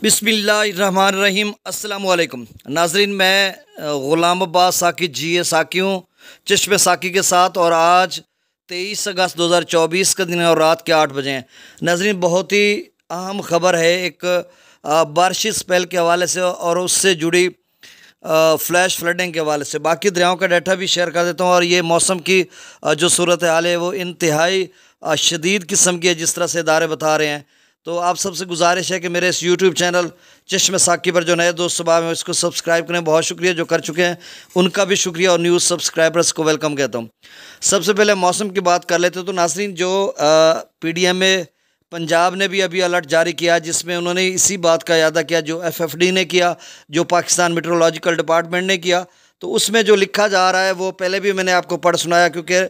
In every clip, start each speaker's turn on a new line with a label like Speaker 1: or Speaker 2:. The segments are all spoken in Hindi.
Speaker 1: बिस्मिल्लाहिर्रहमानिर्रहीम। अस्सलाम वालेकुम नाजरीन, मैं ग़ुलाम अब्बास साकी जी साकी हूँ चश्मे साकी के साथ, और आज 23 अगस्त 2024 का दिन है और रात के 8 बजे हैं। नाजरीन, बहुत ही अहम ख़बर है एक बारिशी स्पेल के हवाले से और उससे जुड़ी फ्लैश फ्लडिंग के हवाले से। बाकी दरियाओं का डाटा भी शेयर कर देता हूँ। और ये मौसम की जो सूरत हाल है वो इंतहाई शदीद किस्म की है, जिस तरह से इदारे बता रहे हैं। तो आप सबसे गुजारिश है कि मेरे इस यूट्यूब चैनल चश्मे साकी पर जो नए दोस्त सुबह में इसको सब्सक्राइब करें। बहुत शुक्रिया जो कर चुके हैं, उनका भी शुक्रिया, और न्यूज़ सब्सक्राइबर्स को वेलकम कहता हूँ। सबसे पहले मौसम की बात कर लेते तो नाजरीन, जो PDM में पंजाब ने भी अभी अलर्ट जारी किया, जिसमें उन्होंने इसी बात का इरादा किया जो FFD ने किया, जो पाकिस्तान मेट्रोलॉजिकल डिपार्टमेंट ने किया। तो उसमें जो लिखा जा रहा है वो पहले भी मैंने आपको पढ़ सुनाया, क्योंकि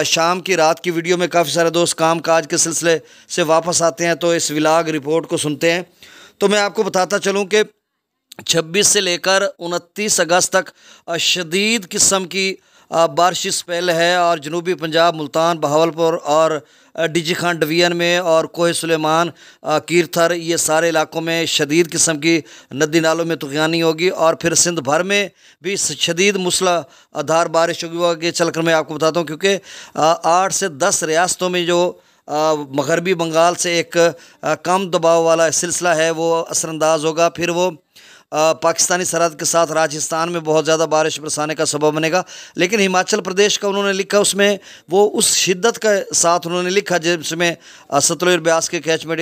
Speaker 1: शाम की रात की वीडियो में काफ़ी सारे दोस्त काम काज के सिलसिले से वापस आते हैं तो इस व्लॉग रिपोर्ट को सुनते हैं। तो मैं आपको बताता चलूँ कि 26 से लेकर 29 अगस्त तक शदीद किस्म की बारिशी स्पेल है, और जनूबी पंजाब, मुल्तान, बहावलपुर और डीजी खान डिवीज़न में और कोह सुलेमान, कीरथर, ये सारे इलाकों में शदीद किस्म की नदी नालों में तुग़यानी होगी। और फिर सिंध भर में भी शदीद मूसलाधार बारिश होगी। वो आगे चलकर मैं आपको बताता हूँ, क्योंकि 8 से 10 रियासतों में जो मगरबी बंगाल से एक कम दबाव वाला सिलसिला है वो असरअंदाज होगा। फिर वो पाकिस्तानी सरहद के साथ राजस्थान में बहुत ज़्यादा बारिश बरसाने का सबब बनेगा। लेकिन हिमाचल प्रदेश का उन्होंने लिखा, उसमें वो उस शिद्दत के साथ उन्होंने लिखा जिसमें सतलुज ब्यास के कैचमेंट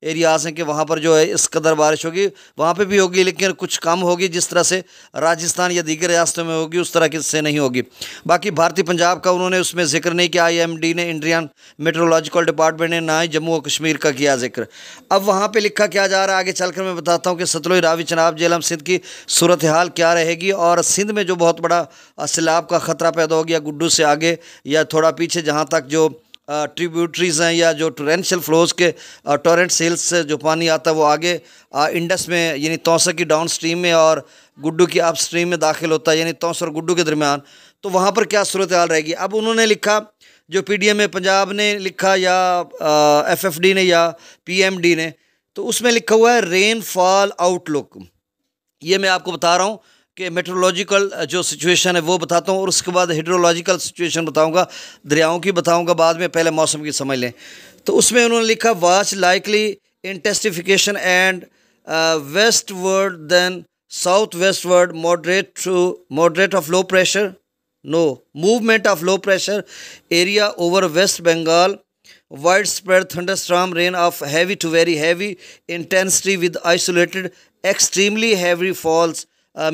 Speaker 1: एरियाज़ हैं कि वहाँ पर जो है इस कदर बारिश होगी, वहाँ पे भी होगी, लेकिन कुछ कम होगी। जिस तरह से राजस्थान या दीगर रियासतों में होगी उस तरह की से नहीं होगी। बाकी भारतीय पंजाब का उन्होंने उसमें जिक्र नहीं किया, IMD ने, इंडियन मेट्रोलॉजिकल डिपार्टमेंट ने, ना ही जम्मू और कश्मीर का किया जिक्र। अब वहाँ पर लिखा क्या जा रहा है आगे चलकर मैं बताता हूँ कि सतलुज, रावी, चनाब, झेलम, सिंध की सूरत हाल क्या रहेगी। और सिंध में जो बहुत बड़ा सैलाब का ख़तरा पैदा हो गया गुड्डू से आगे या थोड़ा पीछे, जहाँ तक जो ट्रिब्यूटरीज़ हैं या जो टोरेंशियल फ्लोज के टोरेंट सेल्स से जो पानी आता है वो आगे इंडस में यानी तौसा की डाउन स्ट्रीम में और गुड्डू की अप स्ट्रीम में दाखिल होता है, यानी तौसा और गुड्डू के दरमियान। तो वहाँ पर क्या सूरत हाल रहेगी। अब उन्होंने लिखा, जो PDM में पंजाब ने लिखा या FFD ने या PMD ने, तो उसमें लिखा हुआ है रेनफॉल आउटलुक। ये मैं आपको बता रहा हूँ कि मेट्रोलॉजिकल जो सिचुएशन है वो बताता हूँ, और उसके बाद हाइड्रोलॉजिकल सिचुएशन बताऊँगा, दरियाओं की बताऊँगा बाद में। पहले मौसम की समझ लें। तो उसमें उन्होंने लिखा watch likely intensification and westward then south westward moderate of low pressure movement of low pressure area over West Bengal, widespread thunderstorm rain of heavy to very heavy intensity with isolated extremely heavy falls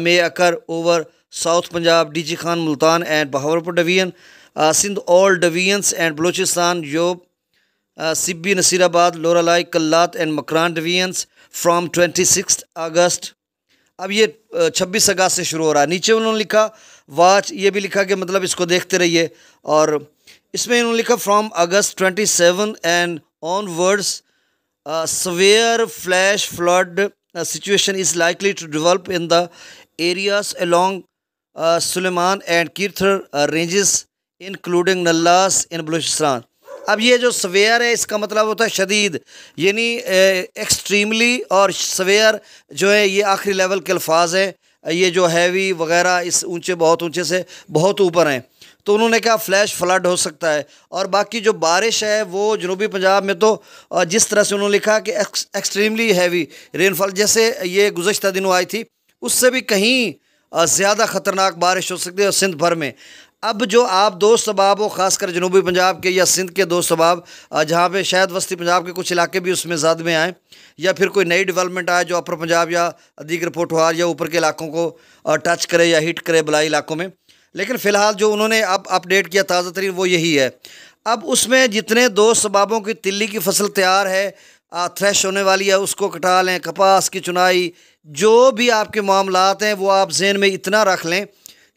Speaker 1: may occur over South Punjab, DG Khan, Multan and Bahawalpur division, Sindh all divisions and Balochistan, Job, Sibbi, Nasirabad, Loralai, Kallat and Makran divisions from 26th August। अब ये 26 अगस्त से शुरू हो रहा है। नीचे उन्होंने लिखा वाच, ये भी लिखा कि मतलब इसको देखते रहिए। और इसमें उन्होंने लिखा from August 27 and onwards severe flash flood situation is likely to develop in the areas along Suleiman and Kirthar ranges including Nallas in Balochistan। अब ये जो सवेयर है इसका मतलब होता है शदीद, यानी एक्सट्रीमली, और सवेयर जो है ये आखिरी लेवल के अल्फाज हैं। ये जो हैवी वगैरह इस बहुत ऊंचे से बहुत ऊपर हैं। तो उन्होंने कहा फ्लैश फ्लड हो सकता है। और बाकी जो बारिश है वो जनूबी पंजाब में तो जिस तरह से उन्होंने लिखा कि एक्सट्रीमली हैवी रेनफॉल, जैसे ये गुज़श्ता दिनों आई थी उससे भी कहीं ज़्यादा ख़तरनाक बारिश हो सकती है सिंध भर में। अब जो आप दोस्त अहबाब हो, ख़ासकर जनूबी पंजाब के या सिंध के दोस्त अहबाब, जहाँ पे शायद वस्ती पंजाब के कुछ इलाके भी उसमें ज़्यादा में आए, या फिर कोई नई डेवलपमेंट आए जो अपर पंजाब या दीगर पोठवार या ऊपर के इलाकों को टच करे या हिट करे बलाई इलाकों में। लेकिन फ़िलहाल जो उन्होंने अब अपडेट किया ताज़ा तरीन वो यही है। अब उसमें जितने दोस्त अहबाबों की तिल्ली की फसल तैयार है, थ्रेश होने वाली है, उसको कटा लें, कपास की चुनाई, जो भी आपके मामलात हैं वो आप जहन में इतना रख लें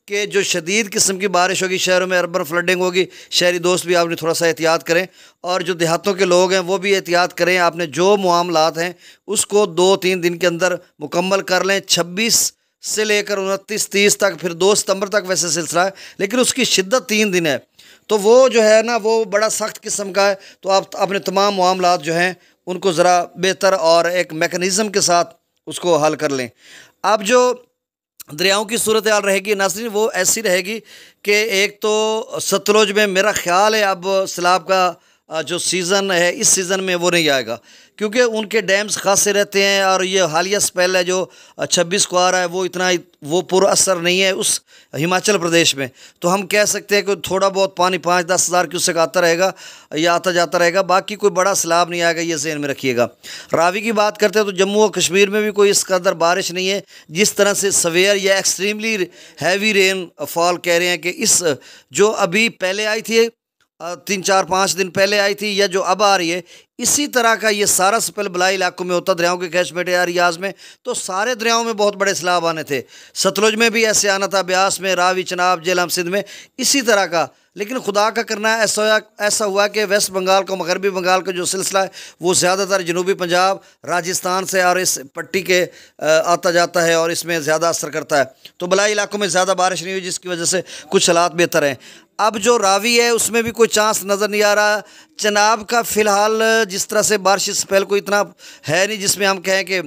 Speaker 1: कि जो शदीद किस्म की बारिश होगी शहरों में, अर्बन फ्लडिंग होगी, शहरी दोस्त भी आपने थोड़ा सा एहतियात करें, और जो देहातों के लोग हैं वो भी एहतियात करें। आपने जो मामलात हैं उसको 2-3 दिन के अंदर मुकम्मल कर लें। 26 से लेकर 29-30 तक, फिर 2 सितंबर तक वैसे सिलसिला है, लेकिन उसकी शिद्दत 3 दिन है। तो वो जो है ना वो बड़ा सख्त किस्म का है। तो आप अपने तमाम मामलात जो हैं उनको ज़रा बेहतर और एक मेकनिज़म के साथ उसको हल कर लें। अब जो दरियाओं की सूरत हाल रहेगी नाज़रीन, वो ऐसी रहेगी कि एक तो सतलुज में मेरा ख़्याल है अब सैलाब का जो सीज़न है इस सीज़न में वो नहीं आएगा, क्योंकि उनके डैम्स खासे रहते हैं और ये हालिया स्पेल है जो 26 को आ रहा है वो इतना वो पूरा असर नहीं है उस हिमाचल प्रदेश में। तो हम कह सकते हैं कि थोड़ा बहुत पानी 5-10 हज़ार क्यूसेक आता रहेगा या आता जाता रहेगा, बाकी कोई बड़ा सैलाब नहीं आएगा, ये ज़हन में रखिएगा। रावी की बात करते हैं तो जम्मू और कश्मीर में भी कोई इस कदर बारिश नहीं है जिस तरह से सवेयर या एक्सट्रीमली हैवी रेन फॉल कह रहे हैं कि इस जो अभी पहले आई थी 3-4-5 दिन पहले आई थी या जो अब आ रही है, इसी तरह का ये सारा स्पेल बलाई इलाकों में होता दरियाओं के कैचमेंट एरियाज़ में। तो सारे दरियाओं में बहुत बड़े सैलाब आने थे, सतलुज में भी ऐसे आना था, ब्यास में, रावी, चनाब, झेलम, सिंध में इसी तरह का। लेकिन खुदा का करना है ऐसा हुआ कि वेस्ट बंगाल का, मगरबी बंगाल का जो सिलसिला है वो ज़्यादातर जनूबी पंजाब, राजस्थान से और इस पट्टी के आता जाता है और इसमें ज़्यादा असर करता है। तो बलाई इलाकों में ज़्यादा बारिश नहीं हुई जिसकी वजह से कुछ हालात बेहतर हैं। अब जो रावी है उसमें भी कोई चांस नज़र नहीं आ रहा। चनाब का फ़िलहाल जिस तरह से बारिश स्पेल को इतना है नहीं जिसमें हम कहें कि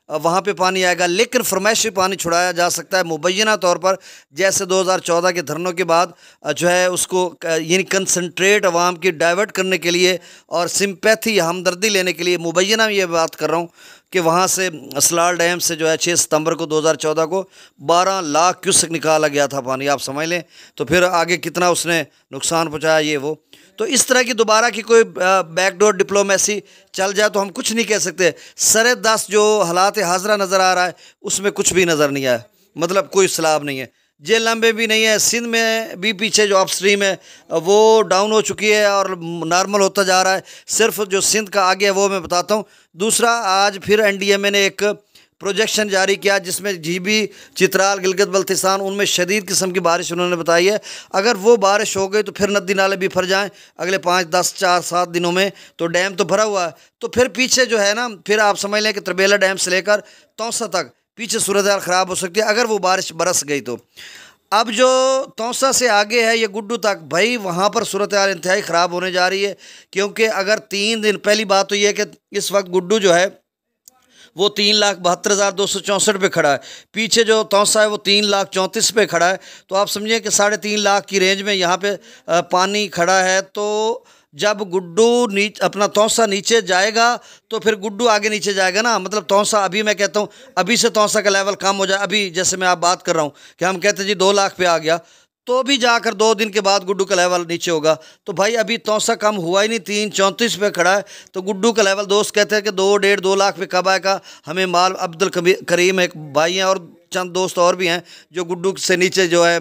Speaker 1: वहाँ पे पानी आएगा, लेकिन फरमाइशी पानी छुड़ाया जा सकता है मुबैना तौर पर, जैसे 2014 के धरनों के बाद जो है उसको यानी कंसंट्रेट अवाम की डाइवर्ट करने के लिए और सिंपैथी हमदर्दी लेने के लिए मुबैना में ये बात कर रहा हूँ कि वहाँ से सलाल डैम से जो है 6 सितंबर को 2014 को 12 लाख क्यूसेक निकाला गया था पानी, आप समझ लें। तो फिर आगे कितना उसने नुकसान पहुँचाया ये वो। तो इस तरह की दोबारा की कोई बैकडोर डिप्लोमेसी चल जाए तो हम कुछ नहीं कह सकते। सरे 10 जो हालात हाजरा नज़र आ रहा है उसमें कुछ भी नज़र नहीं आया, मतलब कोई सैलाब नहीं है। झेलम में भी नहीं है, सिंध में भी पीछे जो अपस्ट्रीम है वो डाउन हो चुकी है और नॉर्मल होता जा रहा है। सिर्फ जो सिंध का आगे है वो मैं बताता हूँ। दूसरा, आज फिर एनडीएमए ने एक प्रोजेक्शन जारी किया जिसमें जीबी, चित्राल, गिलगित बल्तिस्तान उनमें शदीद किस्म की बारिश उन्होंने बताई है। अगर वो बारिश हो गई तो फिर नदी नाले भी भर जाएं अगले 5, 10, 4, 7 दिनों में। तो डैम तो भरा हुआ है, तो फिर पीछे जो है ना, फिर आप समझ लें कि तरबेला डैम से लेकर तौसा तक पीछे सूरत हाल ख़राब हो सकती है अगर वो बारिश बरस गई तो। अब जो तौसा से आगे है ये गुड्डू तक, भाई वहाँ पर सूरत हाल इंतहाई ख़राब होने जा रही है, क्योंकि अगर 3 दिन, पहली बात तो ये है कि इस वक्त गुड्डू जो है वो 3,72,264 पे खड़ा है, पीछे जो तौसा है वो 3,34,000 पे खड़ा है। तो आप समझिए कि 3.5 लाख की रेंज में यहाँ पे पानी खड़ा है। तो जब गुड्डू अपना तौसा नीचे जाएगा तो फिर गुड्डू आगे नीचे जाएगा ना, मतलब तौसा, अभी मैं कहता हूँ अभी से तौसा का लेवल कम हो जाए, अभी जैसे मैं आप बात कर रहा हूँ कि हम कहते हैं जी 2 लाख पे आ गया, तो भी जाकर 2 दिन के बाद गुड्डू का लेवल नीचे होगा। तो भाई अभी तौसा कम हुआ ही नहीं, 3,34 पे खड़ा है। तो गुड्डू का लेवल दोस्त कहते हैं कि 2-1.5-2 लाख पे कब आएगा हमें माल। अब्दुल करीम एक भाई हैं और चंद दोस्त और भी हैं जो गुड्डू से नीचे जो है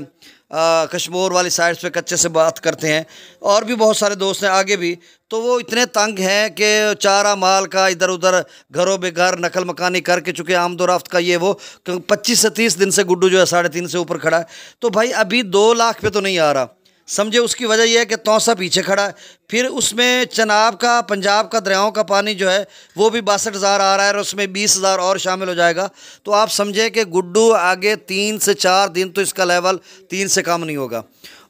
Speaker 1: कश्मीर वाली साइड पे कच्चे से बात करते हैं, और भी बहुत सारे दोस्त हैं आगे भी। तो वो इतने तंग हैं कि चारा माल का इधर उधर घरों बेघर नकल मकानी करके चुके, आमदोरफ्त का ये वो 25 से 30 दिन से गुड्डू जो है 3.5 से ऊपर खड़ा है। तो भाई अभी 2 लाख पे तो नहीं आ रहा, समझे। उसकी वजह यह है कि तौसा पीछे खड़ा है, फिर उसमें चनाब का, पंजाब का दरियाओं का पानी जो है वो भी 62,000 आ रहा है और उसमें 20,000 और शामिल हो जाएगा। तो आप समझे कि गुड्डू आगे 3 से 4 दिन तो इसका लेवल 3 से कम नहीं होगा।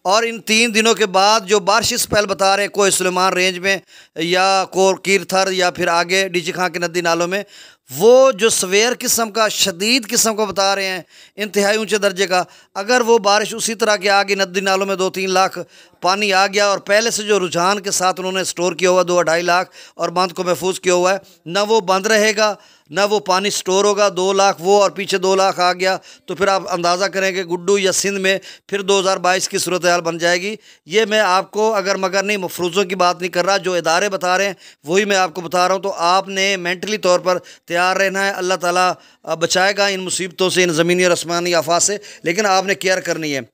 Speaker 1: और इन 3 दिनों के बाद जो बारिश स्पेल बता रहे हैं कोई सुलेमान रेंज में या कोर कीरथर या फिर आगे डीजी खां की नदी नालों में, वो जो सवेयर किस्म का, शदीद किस्म का बता रहे हैं, इंतहाई ऊंचे दर्जे का, अगर वो बारिश उसी तरह के आगे नदी नालों में 2-3 लाख पानी आ गया और पहले से जो रुझान के साथ उन्होंने स्टोर किया हुआ 2-2.5 लाख और बांध को महफूज किया हुआ है, ना वो बंद रहेगा ना वो पानी स्टोर होगा। 2 लाख वो और पीछे 2 लाख आ गया तो फिर आप अंदाज़ा करें कि गुड्डू या सिंध में फिर 2022 की सूरत हाल बन जाएगी। ये मैं आपको अगर मगर नहीं मफरूज़ों की बात नहीं कर रहा, जो इदारे बता रहे हैं वही मैं आपको बता रहा हूँ। तो आपने मेंटली तौर पर तैयार रहना है, अल्लाह ताला बचाएगा इन मुसीबतों से, इन ज़मीनी और आसमानी आफात से, लेकिन आपने केयर करनी है।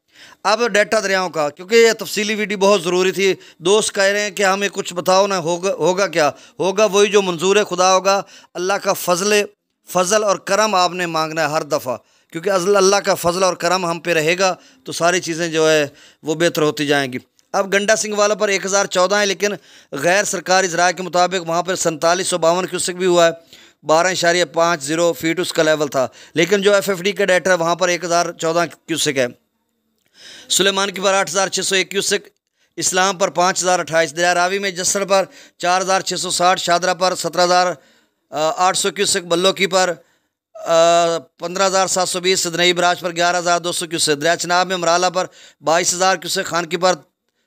Speaker 1: अब डेल्टा दरियाओं का, क्योंकि ये तफसीली वीडियो बहुत ज़रूरी थी। दोस्त कह रहे हैं कि हमें कुछ बताओ ना, होगा क्या? होगा वही जो मंजूर है खुदा होगा। अल्लाह का फ़ज़ल और करम आपने मांगना है हर दफ़ा, क्योंकि अल्लाह का फ़ज़ल और करम हम पे रहेगा तो सारी चीज़ें जो है वो बेहतर होती जाएंगी। अब गंडा सिंह वालों पर 1014 है, लेकिन गैर सरकारी ज़राए के मुताबिक वहाँ पर 4752 क्यूसेक भी हुआ है, 12.50 फीट उसका लेवल था। लेकिन जो FFD का डाटा है वहाँ पर 1014 क्यूसेक है। सुलेमान की पर 8,601 क्यूसेक, इस्लाम पर 5028, दरिया रावी में जसर पर 4660, शादरा पर 17800 क्यूसेक, बल्लोकी पर 15720, सदनई बराज पर 11200 क्यूसेक, दरिया चनाब में मराला पर 22000 क्यूसेक, खानकी पर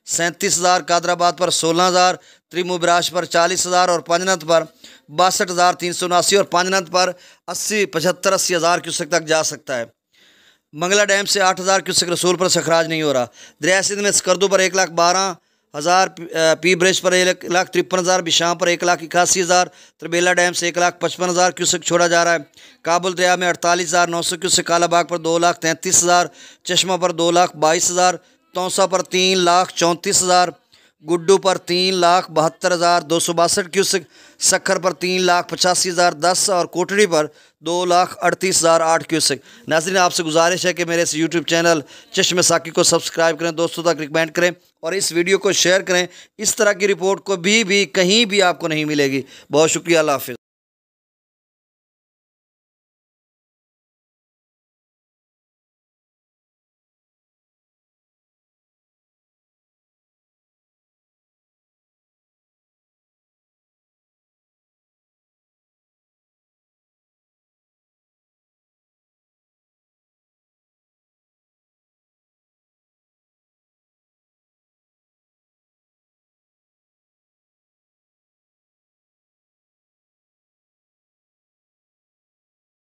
Speaker 1: 37,000, कादराबाद पर 16,000, त्रिमू बराज पर 40,000 और पांजनत पर 62,379 और पांजनत पर 80,000 क्यूसेक तक जा सकता है। मंगला डैम से 8,000 क्यूसेक रसूल पर सखराज नहीं हो रहा। दरिया सिंध में स्कर्दू पर 1,12,000, पी ब्रिज पर 1,53,000, बिशाम पर 1,81,000, तरबेला डैम से 1,55,000 क्यूसेक छोड़ा जा रहा है। काबुल दरिया में 48,900 क्यूसेक, कालाबाग पर 2,33,000, चश्मा पर 2,22,000, तौसा पर 3,34,000, गुड्डू पर 3,72,262 क्यूसेक, सखर पर 3,85,010 और कोटड़ी पर 2,38,008 क्यूसेक। नाज़रीन, आपसे गुजारिश है कि मेरे इस यूट्यूब चैनल चश्मे साकी को सब्सक्राइब करें, दोस्तों तक रिकमेंड करें और इस वीडियो को शेयर करें। इस तरह की रिपोर्ट को भी कहीं भी आपको नहीं मिलेगी। बहुत शुक्रिया, अल्लाह हाफ़िज़।